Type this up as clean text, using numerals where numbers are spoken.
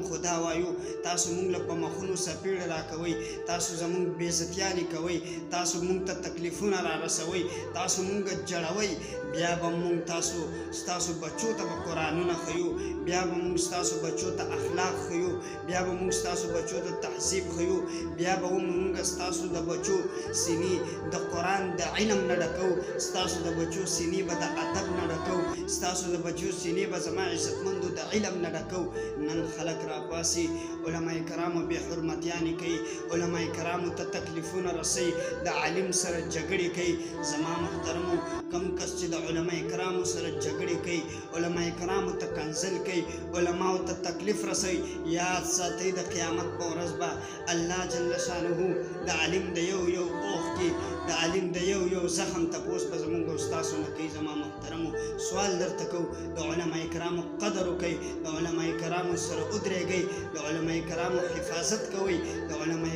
خدا وایو تاسو مونږ له په مخونو سپېړه راکوئ تاسو زمونږ بېعزتیانې کوئ تاسو مونږ ته تکلیفونه را رسوئ تاسو مونږ جړوئ بیا به مونږ ستاسو بچو ته به قرآنونه ښیو بیا به مونږ ستاسو بچو ته اخلاق ښیو بیا به مونږ ستاسو بچو ته تهذیب ښیو بیا به مونږ ستاسو د بچو سینې د قرآن د علم نه ډکو ستاسو د بچو سینې به د ادب نه ډکو ستاسو د بچو سینې به زما عزتمندو د علم نه ډکو نن خلک راپاسي علما کرامو بې حرمتیانې کوي علما کرامو ته تکلیفونه رسوي د عالم سره جګړې کوي زما محترمو کم کس چې د علما کرامو سره جګړې کوي علما کرامو ته کنځل کوي علماو ته تکلیف رسوي یاد ساتئ د قیامت په ورځ به الله جل شانه د عالم د یو اوښکې د عالم د یو زخم تپوس به زمونږ او ستاسو نه کوي زما محترمو سوال درته کوو د علما کرامو قدر وکئ د علما کرامو سره ودرېږئ د علما کرامو حفاظت کوئ د علما